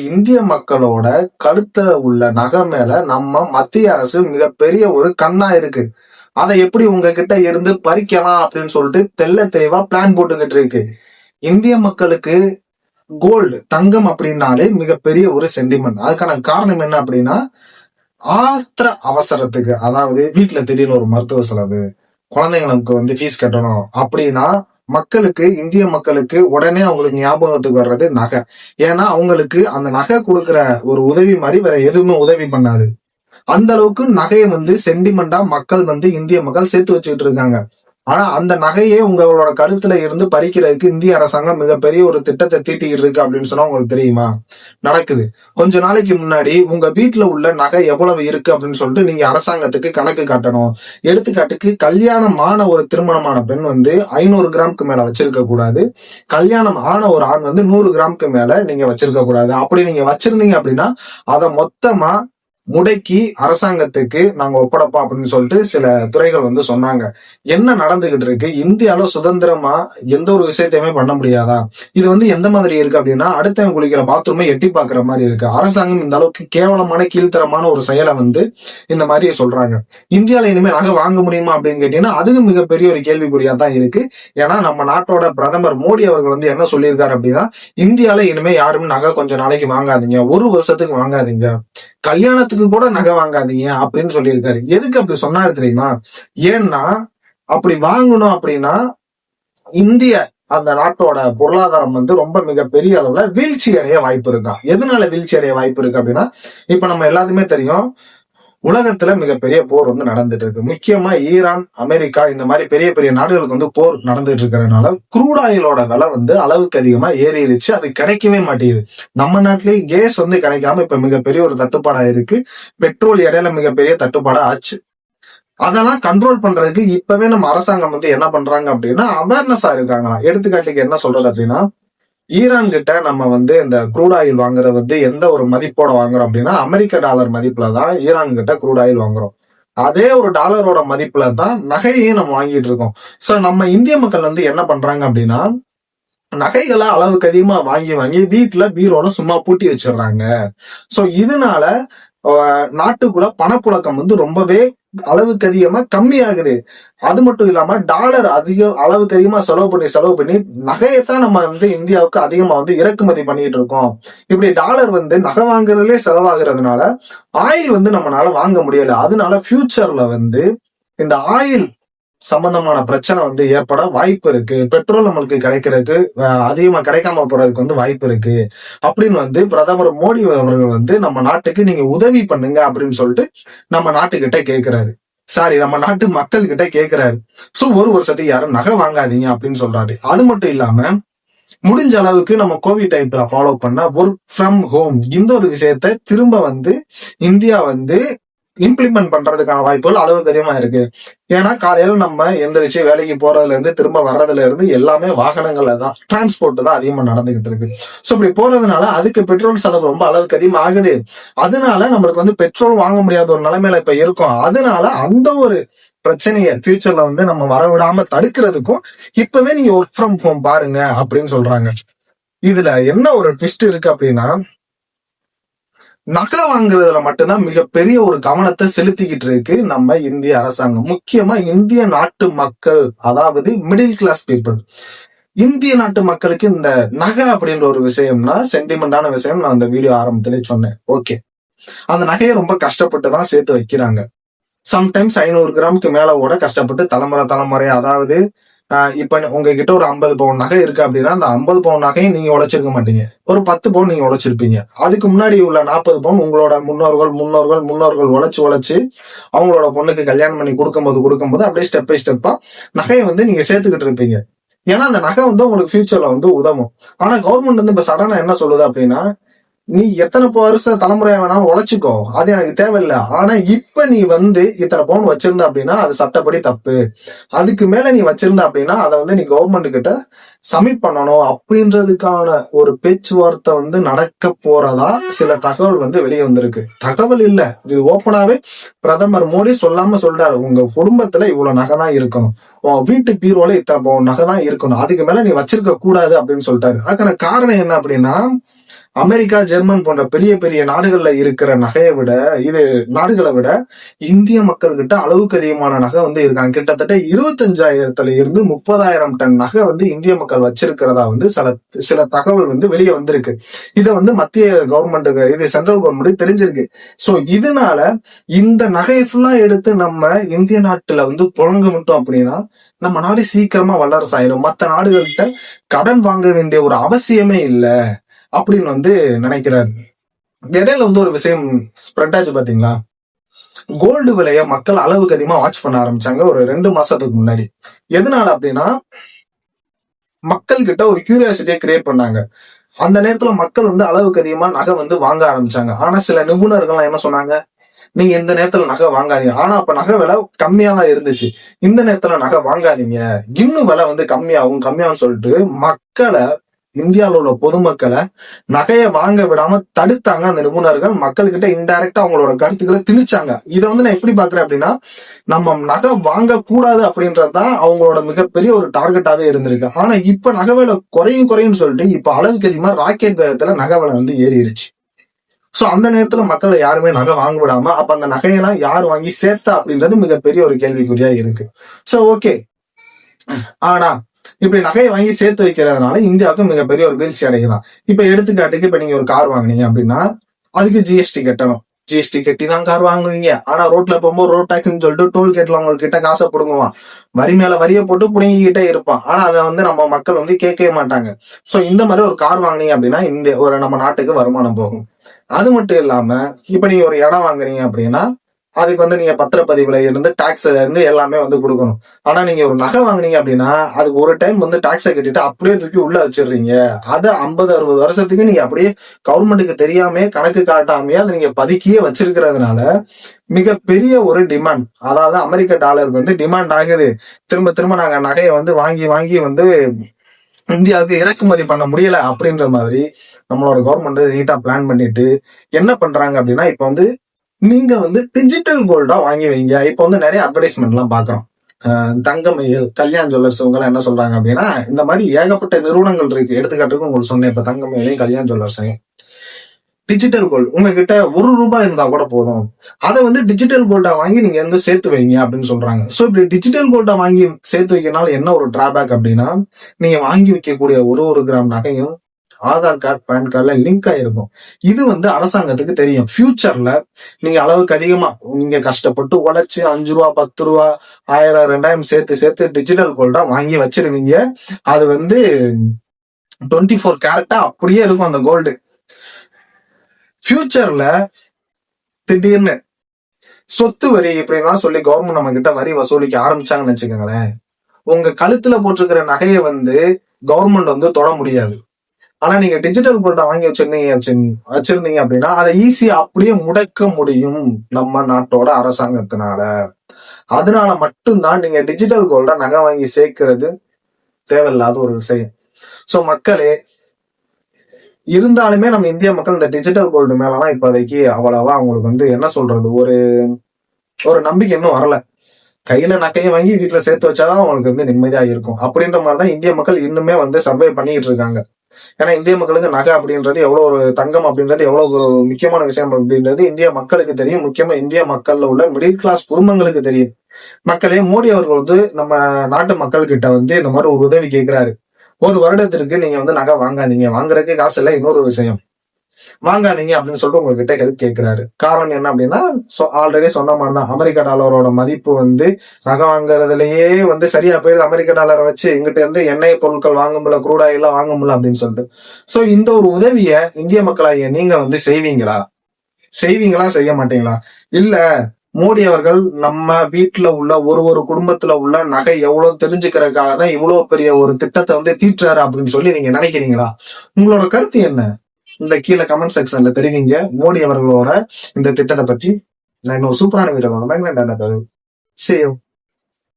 இந்திய மக்களோட கழுத்துல உள்ள நகை மேல நம்ம மத்திய அரசு மிகப்பெரிய ஒரு கண்ணா இருக்கு. அதை எப்படி உங்ககிட்ட இருந்து பறிக்கலாம் அப்படின்னு சொல்லிட்டு தெள்ள தெளிவா பிளான் போட்டுக்கிட்டு இருக்கு. இந்திய மக்களுக்கு கோல்டு தங்கம் அப்படின்னாலே மிகப்பெரிய ஒரு சென்டிமெண்ட். அதுக்கான காரணம் என்ன அப்படின்னா, ஆத்திர அவசரத்துக்கு, அதாவது வீட்டுல திடீர்னு ஒரு மருத்துவ செலவு, குழந்தைங்களுக்கு ஃபீஸ் கட்டணும் அப்படின்னா இந்திய மக்களுக்கு உடனே அவங்களுக்கு ஞாபகத்துக்கு வர்றது நகை. ஏன்னா அவங்களுக்கு அந்த நகை கொடுக்குற ஒரு உதவி மாதிரி வேற எதுவுமே உதவி பண்ணாது. அந்த அளவுக்கு நகையை சென்டிமெண்டா மக்கள் இந்திய மக்கள் சேர்த்து வச்சுக்கிட்டு இருக்காங்க. ஆனா அந்த நகையே உங்களோட கழுத்துல இருந்து பறிக்கிறதுக்கு இந்திய அரசாங்கம் மிகப்பெரிய ஒரு திட்டத்தை தீட்டிக்கிட்டு இருக்கு அப்படின்னு சொன்னா உங்களுக்கு தெரியுமா? நடக்குது. கொஞ்ச நாளைக்கு முன்னாடி உங்க வீட்டுல உள்ள நகை எவ்வளவு இருக்கு அப்படின்னு சொல்லிட்டு நீங்க அரசாங்கத்துக்கு கணக்கு காட்டணும். எடுத்துக்காட்டுக்கு கல்யாணமான ஒரு திருமணமான பெண் 500 கிராமுக்கு மேல வச்சிருக்க கூடாது. கல்யாணம் ஆன ஒரு ஆண் 100 கிராமுக்கு மேல நீங்க வச்சிருக்க கூடாது. அப்படி நீங்க வச்சிருந்தீங்க அப்படின்னா அதை மொத்தமா முடக்கி அரசாங்கத்துக்கு நாங்க ஒப்படைப்போம் அப்படின்னு சொல்லிட்டு சில துறைகள் சொன்னாங்க. என்ன நடந்துகிட்டு இருக்கு? இந்தியாவில சுதந்திரமா எந்த ஒரு விஷயத்தையுமே பண்ண முடியாதா? இது எந்த மாதிரி இருக்கு அப்படின்னா, அடுத்தவங்க குளிக்கிற பாத்ரூமை எட்டி பாக்குற மாதிரி இருக்கு. அரசாங்கம் இந்த அளவுக்கு கேவலமான கீழ்த்தரமான ஒரு செயலை இந்த மாதிரி சொல்றாங்க. இந்தியாவில இனிமே நகை வாங்க முடியுமா அப்படின்னு கேட்டீங்கன்னா அதுவும் மிகப்பெரிய ஒரு கேள்விக்குறியா தான் இருக்கு. ஏன்னா நம்ம நாட்டோட பிரதமர் மோடி அவர்கள் என்ன சொல்லியிருக்காரு அப்படின்னா, இந்தியாவில இனிமே யாருமே நகை கொஞ்ச நாளைக்கு வாங்காதீங்க, ஒரு வருஷத்துக்கு வாங்காதீங்க, கல்யாணத்துக்கு கூட நகை வாங்காதீங்க அப்படின்னு சொல்லியிருக்காரு. எதுக்கு அப்படி சொன்னாரு தெரியுமா? ஏன்னா அப்படி வாங்கணும் அப்படின்னா இந்திய அந்த நாட்டோட பொருளாதாரம் ரொம்ப மிகப்பெரிய அளவுல வீழ்ச்சி அடைய வாய்ப்பு இருக்கா. எதனால வீழ்ச்சி அடைய வாய்ப்பு இருக்கு அப்படின்னா, இப்ப நம்ம எல்லாத்துக்குமே தெரியும், உலகத்துல மிகப்பெரிய போர் நடந்துட்டு இருக்கு. முக்கியமா ஈரான், அமெரிக்கா இந்த மாதிரி பெரிய பெரிய நாடுகளுக்கு போர் நடந்துட்டு இருக்கிறதுனால குரூட் ஆயிலோட விலை அளவுக்கு அதிகமா ஏறிடுச்சு. அது கிடைக்கவே மாட்டேங்குது. நம்ம நாட்டிலேயே கேஸ் கிடைக்காம இப்ப மிகப்பெரிய ஒரு தட்டுப்பாடா இருக்கு. பெட்ரோல் இடையில மிகப்பெரிய தட்டுப்பாடா ஆச்சு. அதெல்லாம் கண்ட்ரோல் பண்றதுக்கு இப்பவே நம்ம அரசாங்கம் என்ன பண்றாங்க அப்படின்னா அவேர்னஸா இருக்காங்க. எடுத்துக்காட்டுக்கு என்ன சொல்றது அப்படின்னா, ஈரான் கிட்ட நம்ம இந்த குரூட் ஆயில் வாங்குறது எந்த ஒரு மதிப்போட வாங்குறோம் அப்படின்னா, அமெரிக்க டாலர் மதிப்புல தான் ஈரான் கிட்ட குரூட் ஆயில் வாங்குறோம். அதே ஒரு டாலரோட மதிப்புல தான் நகையையும் நம்ம வாங்கிட்டு இருக்கோம். சோ நம்ம இந்திய மக்கள் என்ன பண்றாங்க அப்படின்னா, நகைகளை அளவுக்கு அதிகமா வாங்கி வாங்கி வீட்டுல பீரோட சும்மா பூட்டி வச்சிடுறாங்க. சோ இதனால நாட்டுக்குள்ள பணப்புழக்கம் ரொம்பவே அளவுக்கு அதிகமா கம்மியாகுது. அது மட்டும் இல்லாம டாலர் அளவுக்கு அதிகமா செலவு பண்ணி நகையத்தான் நம்ம இந்தியாவுக்கு அதிகமா இறக்குமதி பண்ணிட்டு இருக்கோம். இப்படி டாலர் நகை வாங்குறதுலயே செலவாகிறதுனால ஆயில் நம்மளால வாங்க முடியல. அதனால ஃபியூச்சர்ல இந்த ஆயில் சம்பந்தமான பிரச்சனை ஏற்பட வாய்ப்பு இருக்கு. பெட்ரோல் நம்மளுக்கு கிடைக்கிறதுக்கு அதிகமா கிடைக்காம போறதுக்கு வாய்ப்பு இருக்கு அப்படின்னு பிரதமர் மோடி அவர்கள் நம்ம நாட்டுக்கு நீங்க உதவி பண்ணுங்க அப்படின்னு சொல்லிட்டு நம்ம நாட்டுக்கிட்ட கேட்கிறாரு. சாரி, நம்ம நாட்டு மக்கள் கிட்ட கேட்கிறாரு. சோ ஒரு வருஷத்துக்கு யாரும் நகை வாங்காதீங்க அப்படின்னு சொல்றாரு. அது மட்டும் இல்லாம முடிஞ்ச அளவுக்கு நம்ம கோவிட் டைம்ல ஃபாலோ பண்ண ஒர்க் ஃப்ரம் ஹோம் இந்த ஒரு விஷயத்த திரும்ப இந்தியா இம்ப்ளிமெண்ட் பண்றதுக்கான வாய்ப்புகள் அளவுக்கு அதிகமா இருக்கு. ஏன்னா காலையில நம்ம எந்திரிச்சு வேலைக்கு போறதுல இருந்து திரும்ப வர்றதுல இருந்து எல்லாமே வாகனங்கள்ல தான், டிரான்ஸ்போர்ட் தான் அதிகமா நடந்துகிட்டு இருக்கு. சோ இப்படி போறதுனால அதுக்கு பெட்ரோல் செலவு ரொம்ப அளவுக்கு அதிகமா ஆகுது. அதனால நம்மளுக்கு பெட்ரோல் வாங்க முடியாத ஒரு நிலைமையில இப்ப இருக்கும். அதனால அந்த ஒரு பிரச்சனையை ஃபியூச்சர்ல நம்ம வரவிடாம தடுக்கிறதுக்கும் இப்பவே நீங்க ஒர்க் ஃப்ரம் ஹோம் பாருங்க அப்படின்னு சொல்றாங்க. இதுல என்ன ஒரு ட்விஸ்ட் இருக்கு அப்படின்னா, நகை வாங்குறதுல மட்டும்தான் மிகப்பெரிய ஒரு கவனத்தை செலுத்திக்கிட்டு இருக்கு நம்ம இந்திய அரசாங்கம். முக்கியமா இந்திய நாட்டு மக்கள், அதாவது மிடில் கிளாஸ் பீப்புள். இந்திய நாட்டு மக்களுக்கு இந்த நகை அப்படின்ற ஒரு விஷயம்னா சென்டிமெண்டான விஷயம். நான் அந்த வீடியோ ஆரம்பத்திலே சொன்னேன். ஓகே, அந்த நகையை ரொம்ப கஷ்டப்பட்டு தான் சேர்த்து வைக்கிறாங்க. சம்டைம்ஸ் 500 கிராமுக்கு மேல கூட கஷ்டப்பட்டு தலைமுறை, அதாவது இப்ப உங்ககிட்ட ஒரு 50 பவுன் நகை இருக்கு அப்படின்னா அந்த 50 பவுன் நகையும் நீங்க உழைச்சிருக்க மாட்டீங்க, ஒரு 10 பவுன் நீங்க உழைச்சிருப்பீங்க. அதுக்கு முன்னாடி உள்ள 40 பவுன் உங்களோட முன்னோர்கள் உழைச்சு அவங்களோட பொண்ணுக்கு கல்யாணம் பண்ணி கொடுக்கும்போது அப்படியே ஸ்டெப் பை ஸ்டெப்பா நகையை நீங்க சேர்த்துக்கிட்டு இருப்பீங்க. ஏன்னா அந்த நகை உங்களுக்கு ஃபியூச்சர்ல உதவும். ஆனா கவர்மெண்ட் இப்ப சடனா என்ன சொல்லுது அப்படின்னா, நீ எத்தனை வருஷம் தலைமுறையா வேணாலும் உழைச்சிக்கோ, அது எனக்கு தேவையில்லை. ஆனா இப்ப நீ இத்தனை பவுன் வச்சிருந்த அப்படின்னா அது சட்டப்படி தப்பு. அதுக்கு மேல நீ வச்சிருந்த அப்படின்னா அதை நீ கவர்மெண்ட் கிட்ட சப்மிட் பண்ணணும் அப்படின்றதுக்கான ஒரு பேச்சுவார்த்தை நடக்க போறதா சில தகவல் வெளியே வந்திருக்கு. தகவல் இல்ல, இது ஓப்பனாவே பிரதமர் மோடி சொல்லாம சொல்றாரு, உங்க குடும்பத்துல இவ்வளவு நகை தான் இருக்கணும், உன் வீட்டு பீரோல இத்தனை நகை தான் இருக்கணும், அதுக்கு மேல நீ வச்சிருக்க கூடாது அப்படின்னு சொல்லிட்டாரு. அதுக்கான காரணம் என்ன அப்படின்னா, அமெரிக்கா, ஜெர்மன் போன்ற பெரிய பெரிய நாடுகள்ல இருக்கிற நகையை விட நாடுகளை விட இந்திய மக்கள் கிட்ட அளவுக்கு அதிகமான நகை வந்து இருக்காங்க. கிட்டத்தட்ட 25,000 இருந்து 30,000 டன் நகை வந்து இந்திய மக்கள் வச்சிருக்கிறதா வந்து சில தகவல் வந்து வெளியே வந்திருக்கு. இதை வந்து மத்திய கவர்மெண்ட்டுக்கு, இது சென்ட்ரல் கவர்மெண்ட் தெரிஞ்சிருக்கு. சோ இதனால இந்த நகையை ஃபுல்லா எடுத்து நம்ம இந்திய நாட்டுல வந்து புழங்க விட்டோம் அப்படின்னா நம்ம நாடு சீக்கிரமா வல்லரசு ஆயிரும். மற்ற நாடுகள்கிட்ட கடன் வாங்க வேண்டிய ஒரு அவசியமே இல்லை அப்படின்னு வந்து நினைக்கிறாரு. இடையில வந்து ஒரு விஷயம் ஸ்ப்ரெட் ஆச்சு பாத்தீங்களா? கோல்டு விலைய மக்கள் அளவுக்கு அதிகமா வாட்ச் பண்ண ஆரம்பிச்சாங்க ஒரு 2 மாசத்துக்கு முன்னாடி. எதனால அப்படின்னா மக்கள் கிட்ட ஒரு கியூரியாசிட்டியை கிரியேட் பண்ணாங்க. அந்த நேரத்துல மக்கள் வந்து அளவுக்கு அதிகமா நகை வந்து வாங்க ஆரம்பிச்சாங்க. ஆனா சில நிபுணர்கள் என்ன சொன்னாங்க, நீங்க இந்த நேரத்துல நகை வாங்காதீங்க. ஆனா அப்ப நகை விலை கம்மியா தான் இருந்துச்சு. இந்த நேரத்துல நகை வாங்காதீங்க, இன்னும் விலை வந்து கம்மியாகும் சொல்லிட்டு மக்களை, இந்தியாவில் உள்ள பொதுமக்களை நகையை வாங்க விடாம தடுத்தாங்க அந்த நிபுணர்கள். மக்கள்கிட்ட இன்டைரக்டா அவங்களோட கருத்துக்களை திணிச்சாங்க. இதை வந்து நான் எப்படி பாக்குறேன் அப்படின்னா, நம்ம நகை வாங்க கூடாது அப்படின்றதுதான் அவங்களோட மிகப்பெரிய ஒரு டார்கெட்டாவே இருந்திருக்கு. ஆனா இப்ப நகை விலை குறையும் சொல்லிட்டு இப்ப அளவுக்கு அதிகமா ராக்கெட் வேகத்துல நகை விலை வந்து ஏறிடுச்சு. சோ அந்த நேரத்துல மக்களை யாருமே நகை வாங்க விடாம அப்ப அந்த நகையெல்லாம் யார் வாங்கி சேர்த்தா அப்படின்றது மிகப்பெரிய ஒரு கேள்விக்குறியா இருக்கு. சோ ஓகே, ஆனா இப்படி நகையை வாங்கி சேர்த்து வைக்கிறதுனால இந்தியாவுக்கு மிகப்பெரிய ஒரு வீழ்ச்சி அடையலாம். இப்ப எடுத்துக்காட்டுக்கு இப்ப நீங்க ஒரு கார் வாங்கினீங்க அப்படின்னா அதுக்கு ஜிஎஸ்டி கட்டணும். ஜிஎஸ்டி கட்டி தான் கார் வாங்குவீங்க. ஆனா ரோட்ல போகும்போது ரோட் டாக்ஸ்ன்னு சொல்லிட்டு டோல் கேட்ல அவங்க கிட்ட காசை புடுங்குவான். வரி மேல வரியை போட்டு புடுங்கிக்கிட்டே இருப்பான். ஆனா அதை வந்து நம்ம மக்கள் வந்து கேட்கவே மாட்டாங்க. சோ இந்த மாதிரி ஒரு கார் வாங்கினீங்க அப்படின்னா இந்த ஒரு நம்ம நாட்டுக்கு வருமானம் போகும். அது மட்டும் இல்லாம இப்ப நீங்க ஒரு இடம் வாங்குறீங்க அப்படின்னா அதுக்கு வந்து நீங்க பத்திரப்பதிவுல இருந்து டாக்ஸ்ல இருந்து எல்லாமே வந்து கொடுக்கணும். ஆனா நீங்க ஒரு நகை வாங்குனீங்க அப்படின்னா அதுக்கு ஒரு டைம் வந்து டாக்ஸை கட்டிட்டு அப்படியே தூக்கி உள்ள வச்சிடுறீங்க. அதை 50-60 வருஷத்துக்கு நீங்க அப்படியே கவர்மெண்ட்டுக்கு தெரியாம கணக்கு காட்டாமையே அதை நீங்க பதுக்கியே வச்சிருக்கிறதுனால மிகப்பெரிய ஒரு டிமாண்ட், அதாவது அமெரிக்க டாலருக்கு வந்து டிமாண்ட் ஆகுது. திரும்ப திரும்ப நாங்க நகையை வந்து வாங்கி வாங்கி வந்து இந்தியாவுக்கு இறக்குமதி பண்ண முடியல அப்படின்ற மாதிரி நம்மளோட கவர்மெண்ட் நீட்டா பிளான் பண்ணிட்டு என்ன பண்றாங்க அப்படின்னா இப்ப வந்து நீங்க வந்து டிஜிட்டல் கோல்டா வாங்கி வைங்க. இப்ப வந்து நிறைய அட்வர்டைஸ்மெண்ட் எல்லாம் பாக்குறோம். தங்கமயில், கல்யாண் ஜுவல்லர்ஸ் இவங்க எல்லாம் என்ன சொல்றாங்க அப்படின்னா இந்த மாதிரி ஏகப்பட்ட நிறுவனங்கள் இருக்கு. எடுத்துக்காட்டுக்கு உங்களுக்கு சொன்னேன், இப்ப தங்கமயிலையும் கல்யாண் ஜுவல்லர்ஸையும் டிஜிட்டல் கோல்டு உங்ககிட்ட ₹1 இருந்தா கூட போதும், அதை வந்து டிஜிட்டல் கோல்டா வாங்கி நீங்க வந்து சேர்த்து வைங்க அப்படின்னு சொல்றாங்க. சோ இப்படி டிஜிட்டல் கோல்டா வாங்கி சேர்த்து வைக்கிறனால என்ன ஒரு டிராபேக் அப்படின்னா நீங்க வாங்கி வைக்கக்கூடிய ஒரு கிராம் நகையும் ஆதார் கார்டு, பேன் கார்டுல லிங்க் ஆயிருக்கும். இது வந்து அரசாங்கத்துக்கு தெரியும். ஃபியூச்சர்ல நீங்க அளவுக்கு அதிகமா நீங்க கஷ்டப்பட்டு உழைச்சு ₹5, ₹10, 1000, 2000 சேர்த்து டிஜிட்டல் கோல்டா வாங்கி வச்சிருவீங்க. அது வந்து 24 கேரட்டா அப்படியே இருக்கும் அந்த கோல்டு. ஃபியூச்சர்ல திடீர்னு சொத்து வரி இப்படிலாம் சொல்லி கவர்மெண்ட் நம்ம கிட்ட வரி வசூலிக்க ஆரம்பிச்சாங்கன்னு வச்சுக்கோங்களேன், உங்க கழுத்துல போட்டிருக்கிற நகையை வந்து கவர்மெண்ட் வந்து தொட முடியாது. ஆனா நீங்க டிஜிட்டல் கோல்டா வாங்கி வச்சிருந்தீங்க அப்படின்னா அதை ஈஸியா அப்படியே முடக்க முடியும் நம்ம நாட்டோட அரசாங்கத்தினால. அதனால மட்டும்தான் நீங்க டிஜிட்டல் கோல்டா நகை வாங்கி சேர்க்கிறது தேவையில்லாத ஒரு விஷயம். சோ மக்களே, இருந்தாலுமே நம்ம இந்திய மக்கள் இந்த டிஜிட்டல் கோல்டு மேலாம் இப்போதைக்கு அவ்வளவா அவங்களுக்கு வந்து என்ன சொல்றது, ஒரு நம்பிக்கை இன்னும் வரல. கையில நகையை வாங்கி வீட்டுல சேர்த்து வச்சாதான் அவங்களுக்கு வந்து நிம்மதியா இருக்கும் அப்படின்ற மாதிரிதான் இந்திய மக்கள் இன்னுமே வந்து சர்வை பண்ணிட்டு இருக்காங்க. ஏன்னா இந்திய மக்களுக்கு நகை அப்படின்றது எவ்வளவு ஒரு தங்கம் அப்படின்றது எவ்வளவு ஒரு முக்கியமான விஷயம் அப்படின்றது இந்திய மக்களுக்கு தெரியும். முக்கியமா இந்திய மக்கள்ல உள்ள மிடில் கிளாஸ் குடும்பங்களுக்கு தெரியும். மக்களே, மோடி அவர்கள் வந்து நம்ம நாட்டு மக்கள் கிட்ட வந்து இந்த மாதிரி ஒரு உதவி கேட்கிறாரு. ஒரு வருடத்திற்கு நீங்க வந்து நகை வாங்காதீங்க, வாங்குறதுக்கு காசு இல்லை, இன்னொரு விஷயம் வாங்காதீங்க அப்படின்னு சொல்லிட்டு உங்ககிட்ட ஹெல்ப் கேட்கிறாரு. காரணம் என்ன அப்படின்னா ஆல்ரெடி சொன்ன மாதிரிதான் அமெரிக்க டாலரோட மதிப்பு வந்து நகை வாங்குறதுலயே வந்து சரியா போயிடுது. அமெரிக்க டாலரை வச்சு இங்கிட்ட வந்து எண்ணெய் பொருட்கள் வாங்க முடியல, க்ரூட் ஆயில் வாங்க முடியல அப்படின்னு சொல்லிட்டு. சோ இந்த ஒரு உதவிய இந்திய மக்களாகிய நீங்க வந்து செய்வீங்களா செய்ய மாட்டீங்களா? இல்ல மோடி அவர்கள் நம்ம வீட்டுல உள்ள ஒரு குடும்பத்துல உள்ள நகை எவ்வளவு தெரிஞ்சுக்கிறதுக்காக தான் இவ்வளவு பெரிய ஒரு திட்டத்தை வந்து தீட்டுறாரு அப்படின்னு சொல்லி நீங்க நினைக்கிறீங்களா? உங்களோட கருத்து என்ன? இந்த கீழே கமெண்ட் செக்ஷன்ல தெரிவிங்க. மோடி அவர்களோட இந்த திட்டத்தை பத்தி நான் இன்னொரு சூப்பரான வீடியோ See you.